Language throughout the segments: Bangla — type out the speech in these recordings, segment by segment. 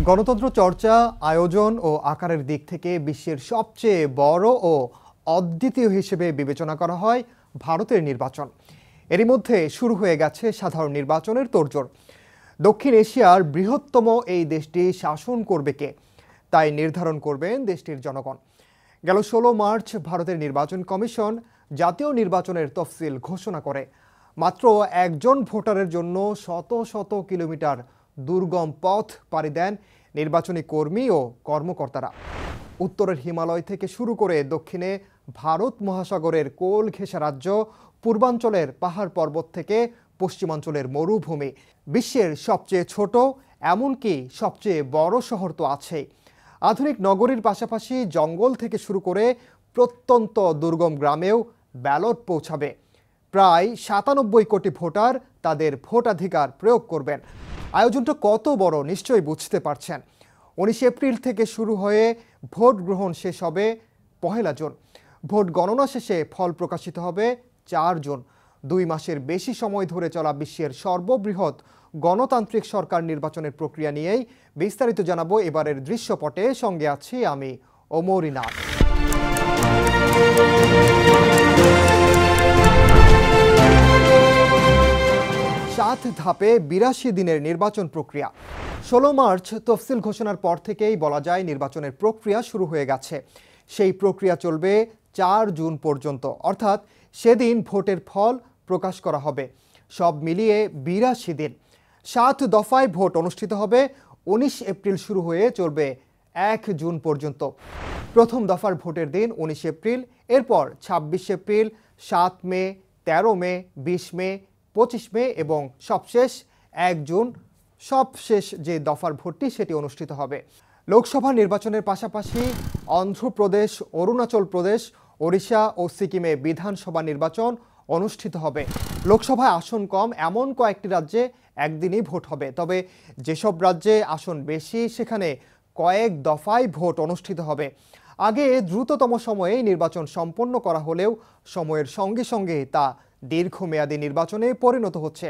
গণতন্ত্র চর্চা, আয়োজন ও আকারের দিক থেকে বিশ্বের সবচেয়ে বড় ও অদ্বিতীয় হিসেবে বিবেচনা করা হয় ভারতের নির্বাচন। এরই মধ্যে শুরু হয়ে গেছে সাধারণ নির্বাচনের তোড়জোড়। দক্ষিণ এশিয়ার বৃহত্তম এই দেশটি শাসন করবে কে, তাই নির্ধারণ করবেন দেশটির জনগণ। গেল 16 মার্চ ভারতের নির্বাচন কমিশন জাতীয় নির্বাচনের তফসিল ঘোষণা করে। মাত্র একজন ভোটারের জন্য শত শত কিলোমিটার দুর্গম পথ পাড়ি দেন নির্বাচনী কর্মী ও কর্মকর্তারা। উত্তরের হিমালয় থেকে শুরু করে দক্ষিণে ভারত মহাসাগরের কোল ঘেঁষা রাজ্য, পূর্বাঞ্চলের পাহাড় পর্বত থেকে পশ্চিমাঞ্চলের মরুভূমি, বিশ্বের সবচেয়ে ছোট এমনকি সবচেয়ে বড় শহর তো আছেই। আধুনিক নগরীর পাশাপাশি জঙ্গল থেকে শুরু করে প্রত্যন্ত দুর্গম গ্রামেও ব্যালট পৌঁছাবে। প্রায় 97 কোটি ভোটার তাদের ভোটাধিকার প্রয়োগ করবেন। আয়োজনটা কত বড় নিশ্চয়ই বুঝতে পারছেন। 19 এপ্রিল থেকে শুরু হয়ে ভোট গ্রহণ শেষ হবে 1 জুন। ভোট গণনা শেষে ফল প্রকাশিত হবে 4 জুন। 2 মাসের বেশি সময় ধরে চলা বিশ্বের সর্ববৃহৎ গণতান্ত্রিক সরকার নির্বাচনের প্রক্রিয়া নিয়েই বিস্তারিত জানাবো এবারের দৃশ্যপটে। সঙ্গে আছি আমি ওমর ইনাদ। 7 ধাপে 82 দিনের নির্বাচন প্রক্রিয়া। 16 মার্চ তফসিল ঘোষণার পর থেকেই বলা যায় নির্বাচনের প্রক্রিয়া শুরু হয়ে গেছে। সেই প্রক্রিয়া চলবে 4 জুন পর্যন্ত, অর্থাৎ সেদিন ভোটের ফল প্রকাশ করা হবে। সব মিলিয়ে 82 দিন। 7 দফায় ভোট অনুষ্ঠিত হবে। 19 এপ্রিল শুরু হয়ে চলবে 1 জুন পর্যন্ত। প্রথম দফার ভোটের দিন 19 এপ্রিল, এরপর 26 এপ্রিল, 7 মে, 13 মে, 20 মে, 25 মে এবং সবশেষ 1 জুন। সবশেষ যে দফার ভোটটি সেটি অনুষ্ঠিত হবে। লোকসভা নির্বাচনের পাশাপাশি অন্ধ্রপ্রদেশ, অরুণাচল প্রদেশ, ওড়িশা ও সিকিমে বিধানসভা নির্বাচন অনুষ্ঠিত হবে। লোকসভায় আসন কম এমন কয়েকটি রাজ্যে একদিনই ভোট হবে। তবে যেসব রাজ্যে আসন বেশি সেখানে কয়েক দফায় ভোট অনুষ্ঠিত হবে। আগে দ্রুততম সময়ে নির্বাচন সম্পন্ন করা হলেও সময়ের সঙ্গে সঙ্গে তা দীর্ঘমেয়াদী নির্বাচনে পরিণত হচ্ছে।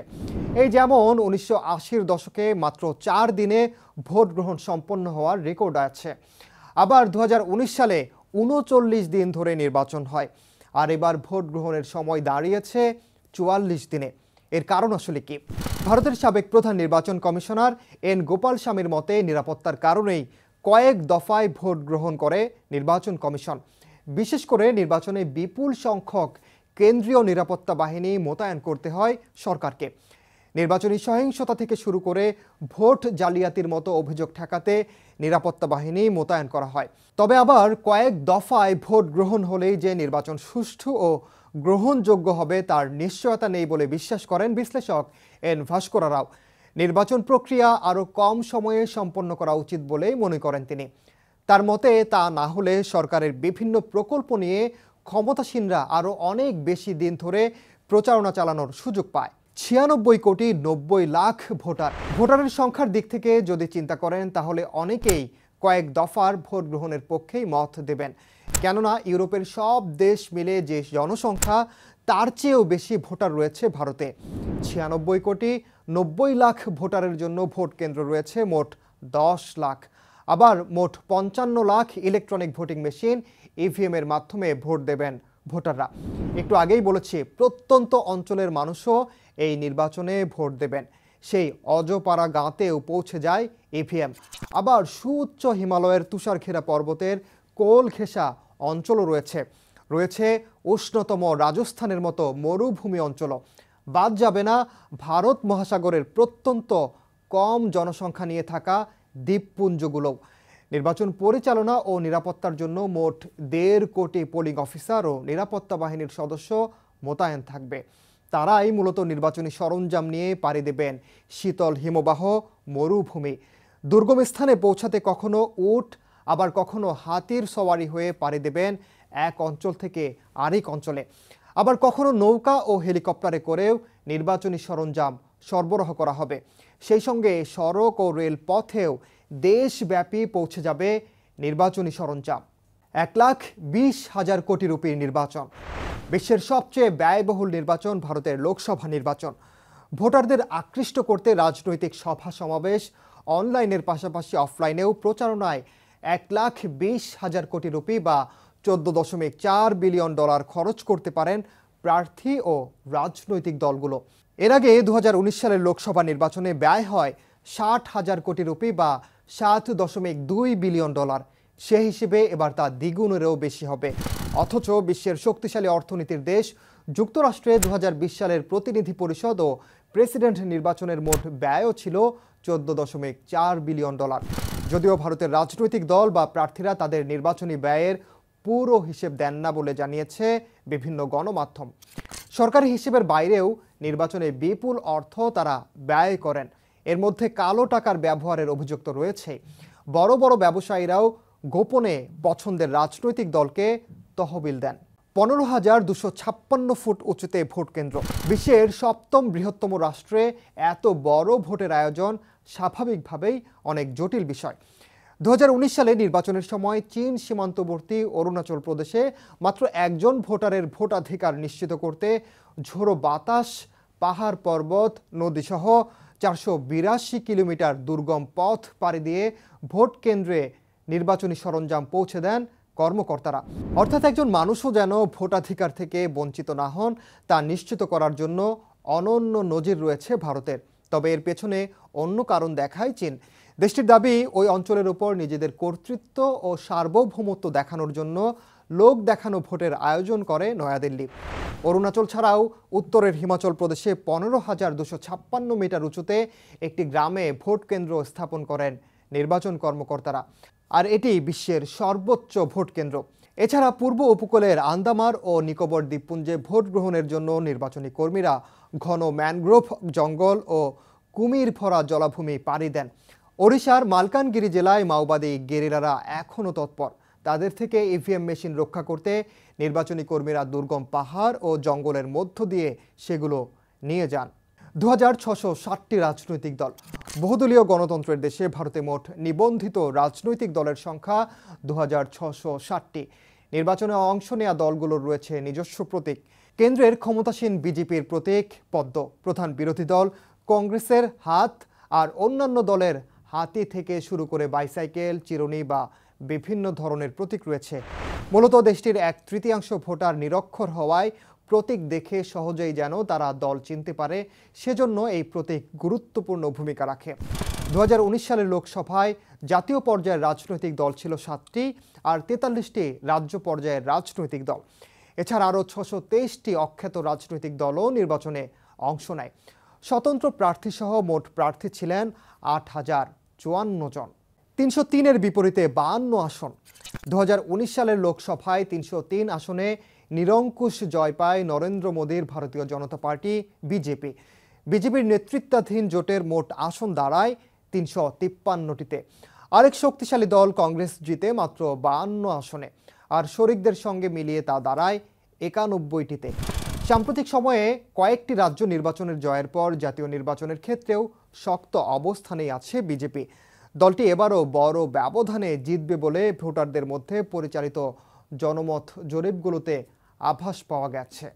এই যেমন 1980-র দশকে মাত্র 4 দিনে ভোট গ্রহণ সম্পন্ন হওয়ার রেকর্ড আছে। আবার 2019 সালে 39 দিন ধরে নির্বাচন হয়। আর এবার ভোট গ্রহণের সময় দাঁড়িয়েছে 44 দিনে। এর কারণ আসলে কি? ভারতের সাবেক প্রধান নির্বাচন কমিশনার এন গোপাল স্বামীর মতে নিরাপত্তার কারণেই কয়েক দফায় ভোট গ্রহণ করে নির্বাচন কমিশন। বিশেষ করে নির্বাচনে বিপুল সংখ্যক কেন্দ্রীয় নিরাপত্তা বাহিনী মোতায়েন করতে হয় সরকারকে। নির্বাচনী সহিংসতা থেকে শুরু করে ভোট জালিয়াতির মতো অভিযোগ ঠেকাতে নিরাপত্তা বাহিনী মোতায়েন করা হয়। তবে আবার কয়েক দফায় ভোট গ্রহণ হলেই যে নির্বাচন সুষ্ঠু ও গ্রহণযোগ্য হবে তার নিশ্চয়তা নেই বলে বিশ্বাস করেন বিশ্লেষক এন ভাস্কর রাও। নির্বাচন প্রক্রিয়া আরও কম সময়ে সম্পন্ন করা উচিত বলেই মনে করেন তিনি। তার মতে তা না হলে সরকারের বিভিন্ন প্রকল্প নিয়ে ক্ষমতাসীনরা আরও অনেক বেশি দিন ধরে প্রচারণা চালানোর সুযোগ পায়। 96 কোটি 90 লাখ ভোটারের সংখ্যার দিক থেকে যদি চিন্তা করেন তাহলে অনেকেই কয়েক দফার ভোট গ্রহণের পক্ষেই মত দেবেন। কেননা ইউরোপের সব দেশ মিলে যে জনসংখ্যা তার চেয়েও বেশি ভোটার রয়েছে ভারতে। 96 কোটি 90 লাখ ভোটারের জন্য ভোট কেন্দ্র রয়েছে মোট 10 লাখ। আবার মোট 55 lakh electronic voting machine EVM এর মাধ্যমে ভোট দেবেন ভোটাররা। একটু আগেই বলেছি প্রত্যন্ত অঞ্চলের মানুষও এই নির্বাচনে ভোট দেবেন। সেই অজপাড়া গাঁতেও পৌঁছে যায় ইভিএম। আবার সুউচ্চ হিমালয়ের তুষারঘেরা পর্বতের কোল ঘেঁষা অঞ্চলও রয়েছে উষ্ণতম রাজস্থানের মতো মরুভূমি অঞ্চলও। বাদ যাবে না ভারত মহাসাগরের প্রত্যন্ত কম জনসংখ্যা নিয়ে থাকা দ্বীপপুঞ্জগুলোও। নির্বাচন পরিচালনা ও নিরাপত্তার জন্য মোট 1.5 কোটি পোলিং অফিসার ও নিরাপত্তা বাহিনীর সদস্য মোতায়েন থাকবে। তারাই মূলত নির্বাচনী সরঞ্জাম নিয়ে পাড়ি দেবেন শীতল হিমবাহ মরুভূমি। দুর্গম স্থানে পৌঁছাতে কখনো উট আবার কখনো হাতির সওয়ারি হয়ে পাড়ি দেবেন এক অঞ্চল থেকে আরেক অঞ্চলে। আবার কখনো নৌকা ও হেলিকপ্টারে করেও নির্বাচনী সরঞ্জাম সরবরাহ করা হবে। সেই সঙ্গে সড়ক ও রেল পথেও দেশব্যাপী পৌঁছে যাবে নির্বাচনী সরঞ্জাম। 1,20,000 কোটি রুপির নির্বাচন। বিশ্বের সবচেয়ে ব্যয়বহুল নির্বাচন ভারতের লোকসভা নির্বাচন। ভোটারদের আকৃষ্ট করতে রাজনৈতিক সভা সমাবেশ অনলাইনের পাশাপাশি অফলাইনেও প্রচারণায় 1,20,000 কোটি রুপি বা $14.4 বিলিয়ন খরচ করতে পারেন প্রার্থী ও রাজনৈতিক দলগুলো। এর আগে 2019 সালের লোকসভা নির্বাচনে ব্যয় হয় 60,000 কোটি রুপি বা $7.2 বিলিয়ন। সে হিসেবে এবার তা দ্বিগুণেরও বেশি হবে। অথচ বিশ্বের শক্তিশালী অর্থনীতির দেশ যুক্তরাষ্ট্রে 2020 সালের প্রতিনিধি পরিষদ ও প্রেসিডেন্ট নির্বাচনের মোট ব্যয়ও ছিল $14.4 বিলিয়ন। যদিও ভারতের রাজনৈতিক দল বা প্রার্থীরা তাদের নির্বাচনী ব্যয়ের পুরো হিসেব দেন না বলে জানিয়েছে বিভিন্ন গণমাধ্যম। সরকারি হিসেবের বাইরেও নির্বাচনে বিপুল অর্থ তারা ব্যয় করেন। এর মধ্যে কালো টাকার ব্যবহারের অভিযোগ তো রয়েছে। বড় বড় ব্যবসায়ীরাও গোপনে পছন্দের রাজনৈতিক দলকে তহবিল দেন। 15,256 ফুট উঁচুতে ভোট কেন্দ্র। বিশ্বের 7ম বৃহত্তম রাষ্ট্রে এত বড় ভোটের আয়োজন স্বাভাবিকভাবেই অনেক জটিল বিষয়। 2019 সালে নির্বাচনের সময় চীন সীমান্তবর্তী অরুণাচল প্রদেশে মাত্র একজন ভোটারের ভোটাধিকার নিশ্চিত করতে ঝোড়ো বাতাস, পাহাড় পর্বত, নদীসহ 482 কিলোমিটার দুর্গম পথ পাড়ি দিয়ে ভোট কেন্দ্রে নির্বাচনী সরঞ্জাম পৌঁছে দেন কর্মকর্তারা। অর্থাৎ একজন মানুষও যেন ভোটাধিকার থেকে বঞ্চিত না হন তা নিশ্চিত করার জন্য অনন্য নজির রয়েছে ভারতের। তবে এর পেছনে অন্য কারণ দেখায় চীন। দেশটির দাবি, ওই অঞ্চলের উপর নিজেদের কর্তৃত্ব ও সার্বভৌমত্ব দেখানোর জন্য লোক দেখানো ভোটের আয়োজন করে নয়াদিল্লি। অরুণাচল ছাড়াও উত্তরের হিমাচল প্রদেশে 15,256 মিটার উঁচুতে একটি গ্রামে ভোট কেন্দ্র স্থাপন করেন নির্বাচন কর্মকর্তারা। আর এটি বিশ্বের সর্বোচ্চ ভোট কেন্দ্র। এছাড়া পূর্ব উপকূলের আন্দামান ও নিকোবর দ্বীপপুঞ্জে ভোট গ্রহণের জন্য নির্বাচনী কর্মীরা ঘন ম্যানগ্রোভ জঙ্গল ও কুমির ভরা জলাভূমি পাড়ি দেন। ওড়িশার মালকানগিরি জেলায় মাওবাদী গেরিলারা এখনও তৎপর। তাদের থেকে ইভিএম মেশিন রক্ষা করতে নির্বাচনী কর্মীরা দুর্গম পাহাড় ও জঙ্গলের মধ্য দিয়ে সেগুলো নিয়ে যান। 2,660টি রাজনৈতিক দল। বহুদলীয় গণতন্ত্রের দেশে ভারতে মোট নিবন্ধিত রাজনৈতিক দলের সংখ্যা 2,660টি। নির্বাচনে অংশ নেওয়া দলগুলোর রয়েছে নিজস্ব প্রতীক। কেন্দ্রের ক্ষমতাসীন বিজেপির প্রতীক পদ্ম, প্রধান বিরোধী দল কংগ্রেসের হাত, আর অন্যান্য দলের হাতি থেকে শুরু করে বাইসাইকেল, চিরুনি বা বিভিন্ন ধরনের প্রতীক রয়েছে। মূলত দেশটির 1/3 ভোটার নিরক্ষর হওয়ায় প্রতীক দেখে সহজেই যেন তারা দল চিনতে পারে, সেজন্য এই প্রতীক গুরুত্বপূর্ণ ভূমিকা রাখে। 2019 সালের লোকসভায় জাতীয় পর্যায়ের রাজনৈতিক দল ছিল 7টি আর 43টি রাজ্য পর্যায়ের রাজনৈতিক দল। এছাড়া আরও 623টি অখ্যাত রাজনৈতিক দলও নির্বাচনে অংশ নেয়। স্বতন্ত্র প্রার্থীসহ মোট প্রার্থী ছিলেন 8,054 জন। 303-এর বিপরীতে 52 আসন। 2019 সালের লোকসভায় 303 আসনে নিরঙ্কুশ জয় পায় নরেন্দ্র মোদীর ভারতীয় জনতা পার্টি বিজেপি। বিজেপির নেতৃত্বাধীন জোটের মোট আসন দাঁড়ায় 353টিতে। আরেক শক্তিশালী দল কংগ্রেস জিতে মাত্র 52 আসনে, আর শরিকদের সঙ্গে মিলিয়ে তা দাঁড়ায় 91টিতে। সাম্প্রতিক সময়ে কয়েকটি রাজ্য নির্বাচনের জয়ের পর জাতীয় নির্বাচনের ক্ষেত্রেও শক্ত অবস্থানেই আছে বিজেপি। দলটি এবারও বড় ব্যবধানে জিতবে বলে ভোটারদের মধ্যে পরিচালিত জনমত জরিপগুলোতে আভাস পাওয়া গেছে।